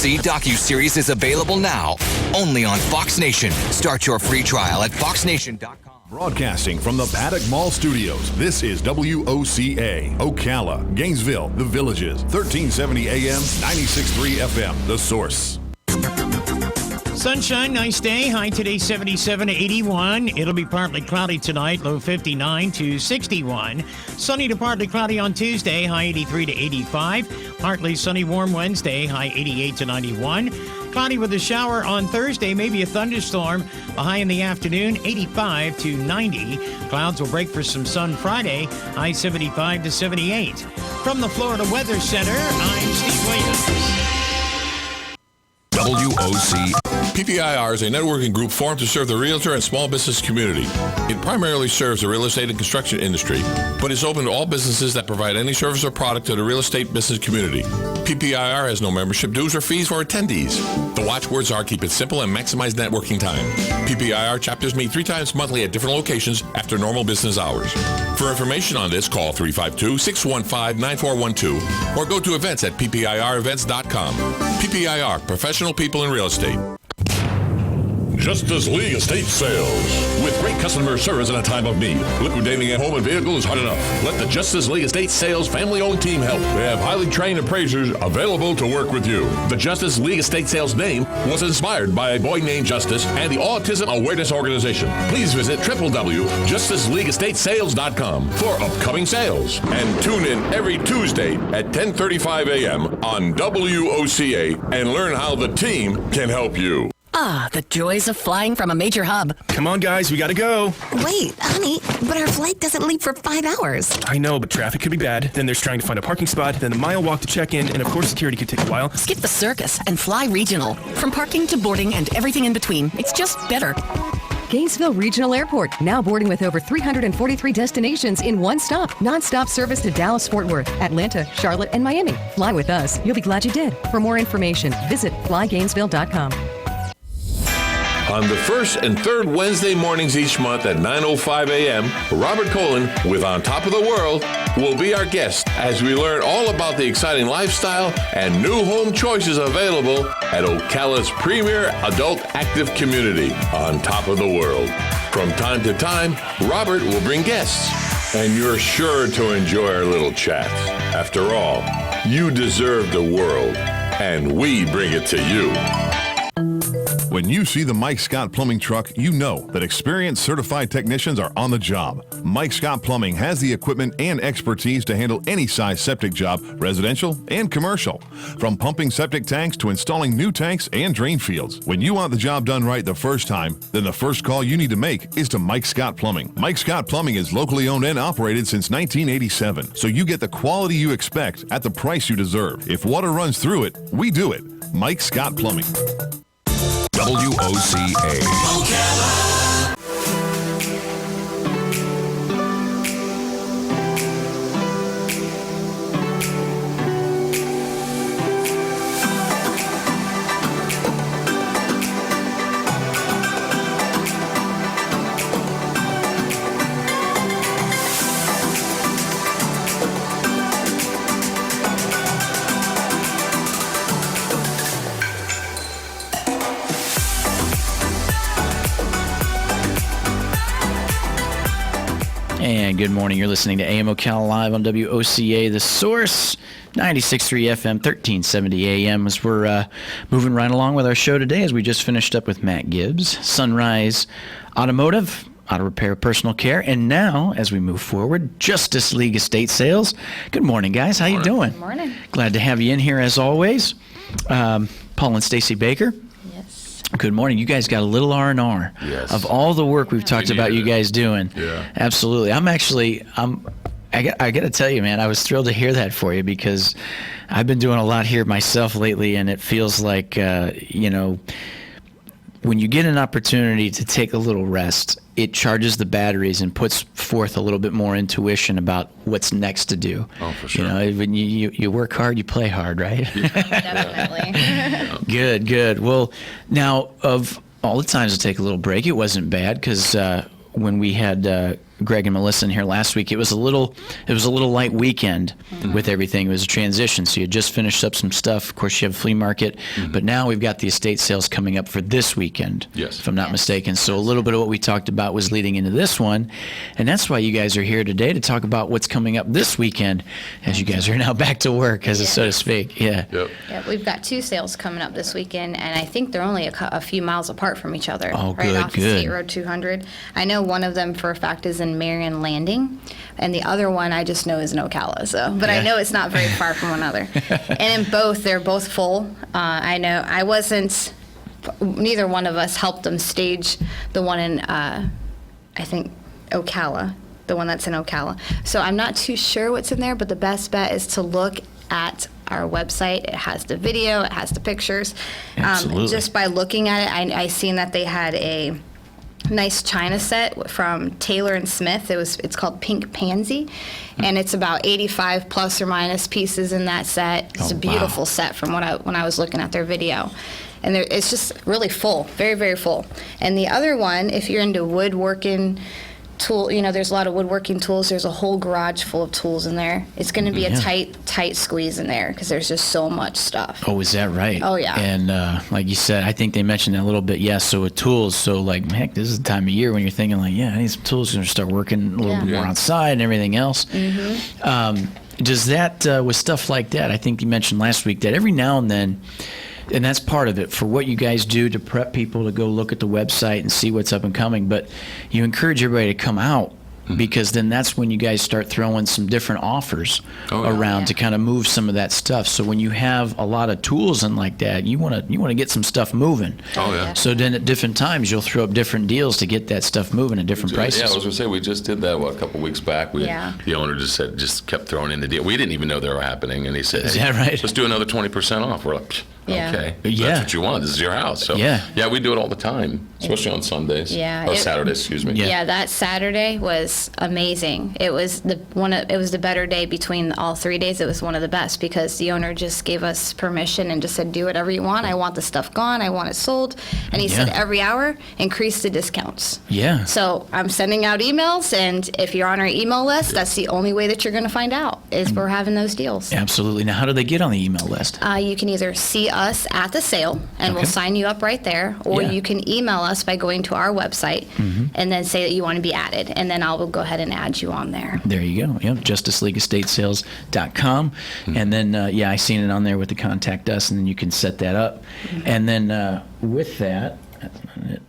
WOC docuseries is available now, only on Fox Nation. Start your free trial at foxnation.com. Broadcasting from the Paddock Mall Studios, this is WOCA, Ocala, Gainesville, The Villages, 1370 AM, 96.3 FM, The Source. Sunshine, nice day. High today 77 to 81. It'll be partly cloudy tonight, low 59 to 61. Sunny to partly cloudy on Tuesday, high 83 to 85. Partly sunny, warm Wednesday, high 88 to 91. Cloudy with a shower on Thursday, maybe a thunderstorm. A high in the afternoon, 85 to 90. Clouds will break for some sun Friday, high 75 to 78. From the Florida Weather Center, I'm Steve Williams. WOC. PPIR is a networking group formed to serve the realtor and small business community. It primarily serves the real estate and construction industry, but is open to all businesses that provide any service or product to the real estate business community. PPIR has no membership dues or fees for attendees. The watchwords are keep it simple and maximize networking time. PPIR chapters meet 3 times monthly at different locations after normal business hours. For information on this, call 352-615-9412 or go to events at ppirevents.com. PPIR, professional people in real estate. Justice League Estate Sales. With great customer service in a time of need. Liquidating a home and vehicle is hard enough. Let the Justice League Estate Sales family-owned team help. They have highly trained appraisers available to work with you. The Justice League Estate Sales name was inspired by a boy named Justice and the Autism Awareness Organization. Please visit www.justiceleagueestatesales.com for upcoming sales. And tune in every Tuesday at 10:35 a.m. on WOCA and learn how the team can help you. Ah, the joys of flying from a major hub. Come on, guys, we gotta go. Wait, honey, but our flight doesn't leave for 5 hours. I know, but traffic could be bad. Then there's trying to find a parking spot, then a mile walk to check in, and of course security could take a while. Skip the circus and fly regional. From parking to boarding and everything in between. It's just better. Gainesville Regional Airport, now boarding with over 343 destinations in one stop. Non-stop service to Dallas, Fort Worth, Atlanta, Charlotte, and Miami. Fly with us. You'll be glad you did. For more information, visit flygainesville.com. On the first and third Wednesday mornings each month at 9:05 a.m., Robert Colin with On Top of the World will be our guest as we learn all about the exciting lifestyle and new home choices available at Ocala's premier adult active community, On Top of the World. From time to time, Robert will bring guests, and you're sure to enjoy our little chat. After all, you deserve the world, and we bring it to you. When you see the Mike Scott Plumbing truck, you know that experienced certified technicians are on the job. Mike Scott Plumbing has the equipment and expertise to handle any size septic job, residential and commercial. From pumping septic tanks to installing new tanks and drain fields. When you want the job done right the first time, then the first call you need to make is to Mike Scott Plumbing. Mike Scott Plumbing is locally owned and operated since 1987, so you get the quality you expect at the price you deserve. If water runs through it, we do it. Mike Scott Plumbing. WOCA. And good morning. You're listening to AM Ocala Live on WOCA, The Source, 96.3 FM, 1370 AM. As we're moving right along with our show today, as we just finished up with Matt Gibbs, Sunrise Automotive, Auto Repair, Personal Care, and now, as we move forward, Justice League Estate Sales. Good morning, guys. How you doing? Good morning. Glad to have you in here, as always. Paul and Stacy Baker. Good morning. You guys got a little R&R of all the work we've talked about you guys doing. Yeah. Absolutely. I got to tell you, man, I was thrilled to hear that for you because I've been doing a lot here myself lately, and it feels like, when you get an opportunity to take a little rest, it charges the batteries and puts forth a little bit more intuition about what's next to do. Oh, for sure. When you work hard, you play hard, right? Definitely. Good. Well, now, of all the times to take a little break, it wasn't bad because when we had Greg and Melissa in here last week. It was a little light weekend with everything. It was a transition. So you had just finished up some stuff. Of course, you have a flea market, but now we've got the estate sales coming up for this weekend, if I'm not mistaken. So a little bit of what we talked about was leading into this one, and that's why you guys are here today to talk about what's coming up this weekend, as you guys are now back to work, so to speak. Yeah. Yeah, we've got 2 sales coming up this weekend, and I think they're only a few miles apart from each other. Oh, right good, off good. State Road 200. I know one of them for a fact is in Marion Landing, and the other one I just know is in Ocala. But I know it's not very far from one another. And in both, they're both full. I know I wasn't. Neither one of us helped them stage the one in, I think, Ocala, the one that's in Ocala. So I'm not too sure what's in there, but the best bet is to look at our website. It has the video, it has the pictures. Absolutely. Just by looking at it, I seen that they had a nice china set from Taylor and Smith. It's called Pink Pansy, and it's about 85 plus or minus pieces in that set. It's a beautiful set from when I was looking at their video. And it's just really full, very, very full. And the other one, if you're into woodworking tool, there's a lot of woodworking tools. There's a whole garage full of tools in there. It's going to be a tight squeeze in there because there's just so much stuff. Oh, is that right? Oh, yeah. And like you said, I think they mentioned that a little bit. Yeah, so with tools, so like, heck, this is the time of year when you're thinking like, I need some tools to start working a little bit more outside and everything else. Does that, with stuff like that, I think you mentioned last week that every now and then, and that's part of it for what you guys do to prep people to go look at the website and see what's up and coming. But you encourage everybody to come out because then that's when you guys start throwing some different offers around to kind of move some of that stuff. So when you have a lot of tools and like that, you want to get some stuff moving. Oh, yeah. So then at different times you'll throw up different deals to get that stuff moving at different prices. Yeah, I was going to say, we just did that, a couple weeks back. The owner just kept throwing in the deal. We didn't even know they were happening, and he said, is that right? Let's do another 20% off. We're like, okay. Yeah. That's what you want. This is your house. So yeah, we do it all the time, especially on Sundays. Yeah. Or Saturdays, excuse me. Yeah, that Saturday was amazing. It was the better day between all 3 days. It was one of the best because the owner just gave us permission and just said, do whatever you want. I want the stuff gone. I want it sold. And he said every hour, increase the discounts. Yeah. So I'm sending out emails, and if you're on our email list, that's the only way that you're going to find out is we're having those deals. Absolutely. Now, how do they get on the email list? You can either see us at the sale, and we'll sign you up right there, or you can email us by going to our website and then say that you want to be added, and then I'll go ahead and add you on there. There you go. Yep, justiceleaguestatesales.com. And then, I seen it on there with the contact us, and then you can set that up. And then with that, that's not it.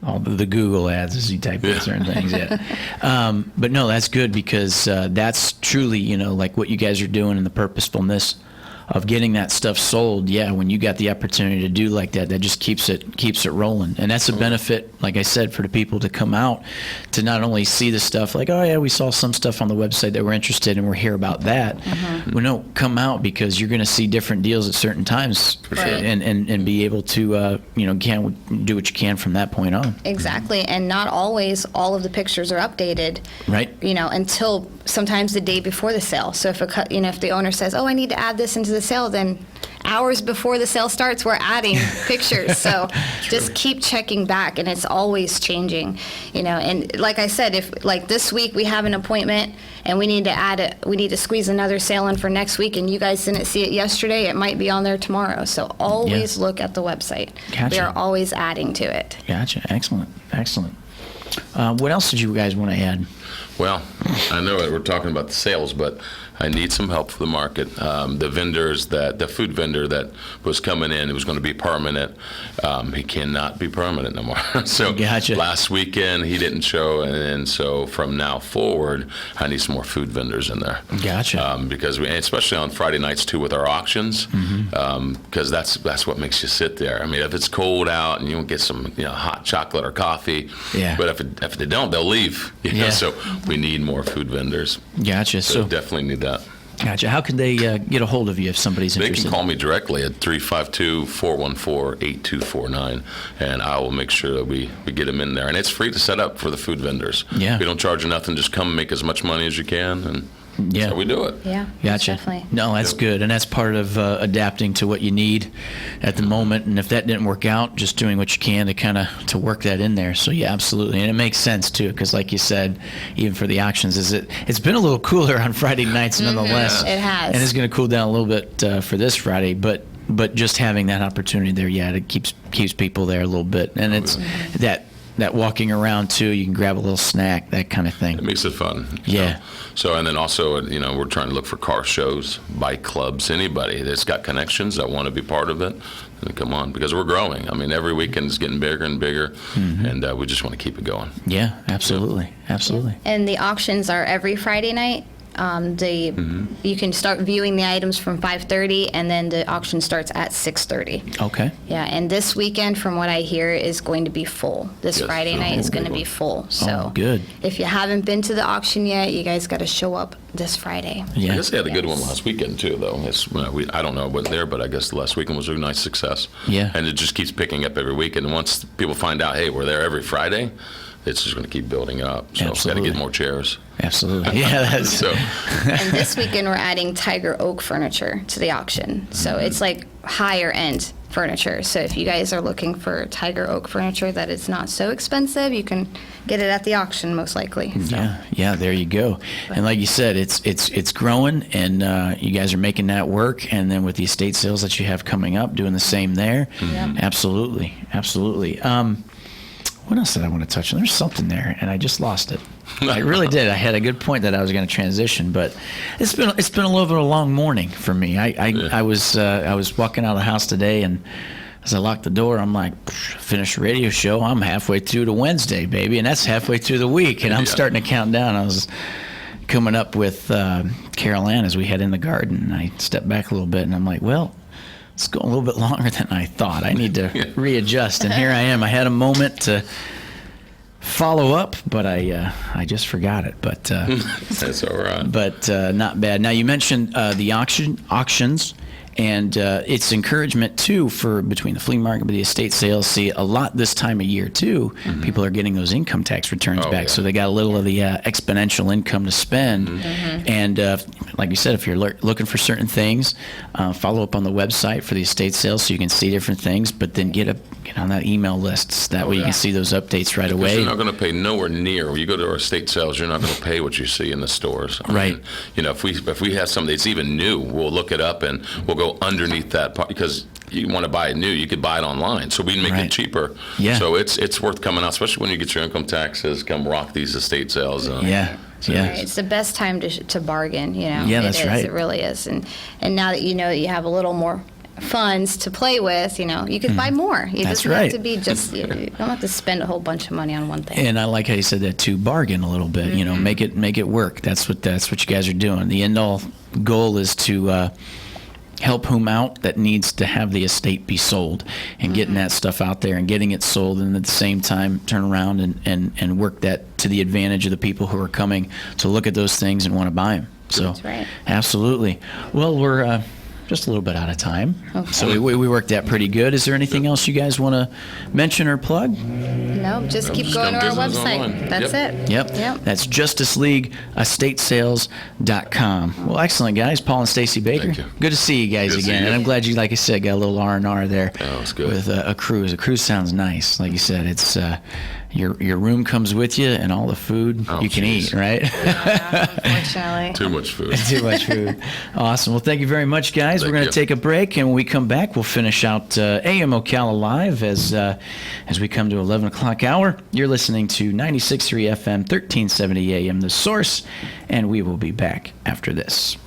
All the Google ads as you type in certain things, but no, that's good because that's truly, like what you guys are doing and the purposefulness of getting that stuff sold. When you got the opportunity to do like that, that just keeps it rolling. And that's a benefit, like I said, for the people to come out to not only see the stuff like, oh yeah, we saw some stuff on the website that we're interested in, we're here about that. Well, no, come out because you're going to see different deals at certain times and be able to, can do what you can from that point on. Exactly. And not always all of the pictures are updated. Right. Until sometimes the day before the sale. So if the owner says, oh, I need to add this into the sale, then hours before the sale starts, we're adding pictures. So just keep checking back, and it's always changing, and like I said, if like this week we have an appointment and we need to squeeze another sale in for next week, and you guys didn't see it yesterday, it might be on there tomorrow. So always look at the website. Gotcha. We are always adding to it. Gotcha. Excellent. What else did you guys want to add? Well, I know that we're talking about the sales, but I need some help for the market. The food vendor that was coming in, it was going to be permanent. He cannot be permanent no more. So gotcha. Last weekend he didn't show, and so from now forward, I need some more food vendors in there. Gotcha. Because especially on Friday nights too with our auctions, because that's what makes you sit there. I mean, if it's cold out and you don't get some hot chocolate or coffee, but if they don't, they'll leave. So we need more food vendors. Gotcha. So definitely need that. Gotcha. How can they get a hold of you if somebody's interested? They can call me directly at 352-414-8249, and I will make sure that we get them in there. And it's free to set up for the food vendors. Yeah. We don't charge you nothing. Just come and make as much money as you can, and Yeah. So we do it. Yeah. Gotcha. Definitely. No, that's good, and that's part of adapting to what you need at the moment. And if that didn't work out, just doing what you can to kind of to work that in there. So yeah, absolutely, and it makes sense too, because like you said, even for the auctions, it's been a little cooler on Friday nights, nonetheless. It has, and it's going to cool down a little bit for this Friday, but just having that opportunity there, yeah, it keeps people there a little bit, and it's that walking around too, you can grab a little snack, that kind of thing. It makes it fun. Yeah. So, and then also, we're trying to look for car shows, bike clubs, anybody that's got connections that want to be part of it, then come on, because we're growing. I mean, every weekend is getting bigger and bigger, and we just want to keep it going. Yeah, absolutely. Absolutely. And the auctions are every Friday night. You can start viewing the items from 5:30, and then the auction starts at 6:30. Okay. Yeah, and this weekend, from what I hear, is going to be full. This Friday night is going to be full. So good. If you haven't been to the auction yet, you guys got to show up this Friday. Yeah. I guess they had a good one last weekend too, though. I don't know, I wasn't there, but I guess the last weekend was a nice success. Yeah. And it just keeps picking up every week. And once people find out, hey, we're there every Friday, it's just going to keep building up. So we've got to get more chairs. Absolutely. Yeah, that's so. And this weekend we're adding Tiger Oak furniture to the auction. So it's like higher end furniture. So if you guys are looking for Tiger Oak furniture that is not so expensive, you can get it at the auction most likely. So. Yeah, there you go. And like you said, it's growing, and you guys are making that work. And then with the estate sales that you have coming up, doing the same there. Absolutely. What else did I want to touch on? There's something there, and I just lost it. I really did. I had a good point that I was going to transition, but it's been a little bit of a long morning for me. I was walking out of the house today, and as I locked the door, I'm like, finish the radio show. I'm halfway through to Wednesday, baby, and that's halfway through the week, and I'm starting to count down. I was coming up with Carol Ann as we head in the garden, and I stepped back a little bit, and I'm like, well, it's going a little bit longer than I thought. I need to readjust, and here I am. I had a moment to follow up, but I just forgot it. But that's all right. But not bad. Now you mentioned the auctions, and it's encouragement too for between the flea market, but the estate sales. See a lot this time of year too. People are getting those income tax returns back, so they got a little of the exponential income to spend. And like you said, if you're looking for certain things, follow up on the website for the estate sales so you can see different things. But then get on that email list. That way you can see those updates right away. You're not going to pay nowhere near. When you go to our estate sales, you're not going to pay what you see in the stores. I mean, if we have something that's even new, we'll look it up and we'll go underneath that part, because you want to buy it new, you could buy it online, so we make it cheaper. So it's worth coming out, especially when you get your income taxes. Come rock these estate sales. It's the best time to bargain. Yeah, that's right. It really is. And now that you know that you have a little more funds to play with, you could buy more. It doesn't have to be just, you don't have to spend a whole bunch of money on one thing. And I like how you said that too, bargain a little bit, make it work. That's what you guys are doing. The end all goal is to help whom out that needs to have the estate be sold, and getting that stuff out there and getting it sold, and at the same time turn around and work that to the advantage of the people who are coming to look at those things and want to buy them. So that's right. Absolutely. Well, we're just a little bit out of time. Okay. So we worked that pretty good. Is there anything else you guys want to mention or plug? No, just keep going to our website. That's it. Yep. That's justiceleagueestatesales.com. Well, excellent, guys. Paul and Stacy Baker. Thank you. Good to see you guys again. And I'm glad you, like I said, got a little R&R there. Oh, it's good. With a cruise. A cruise sounds nice. Like you said, it's your room comes with you and all the food you can eat, right? Unfortunately. Too much food. Too much food. Awesome. Well, thank you very much, guys. We're going to take a break, and when we come back, we'll finish out AM Ocala Live as we come to 11 o'clock hour. You're listening to 96.3 FM, 1370 AM, The Source, and we will be back after this.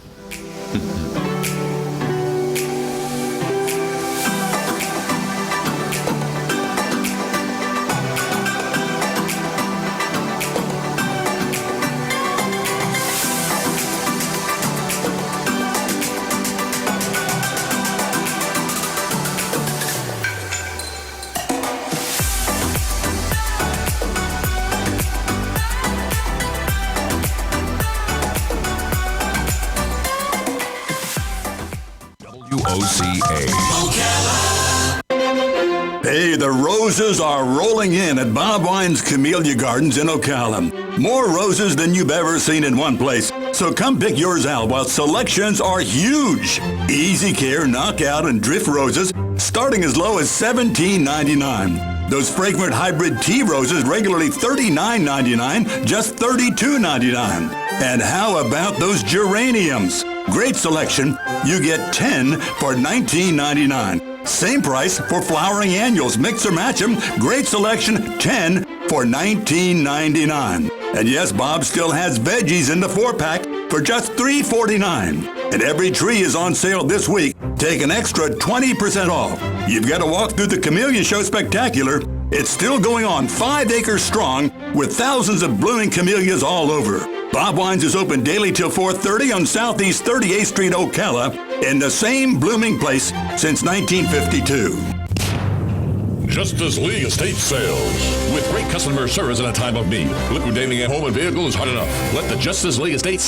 Hey, the roses are rolling in at Bob Wine's Camellia Gardens in Ocala. More roses than you've ever seen in one place. So come pick yours out while selections are huge. Easy care, knockout, and drift roses starting as low as $17.99. Those fragrant hybrid tea roses regularly $39.99, just $32.99. And how about those geraniums? Great selection. You get 10 for $19.99. Same price for flowering annuals. Mix or match them. Great selection. 10 for $19.99. And yes, Bob still has veggies in the 4-pack for just $3.49. And every tree is on sale this week. Take an extra 20% off. You've got to walk through the Camellia Show Spectacular. It's still going on 5 acres strong with thousands of blooming camellias all over. Bob Wines is open daily till 4:30 on Southeast 38th Street, Ocala, in the same blooming place since 1952. Justice League Estate Sales. With great customer service in a time of need, liquidating a home and vehicle is hard enough. Let the Justice League Estate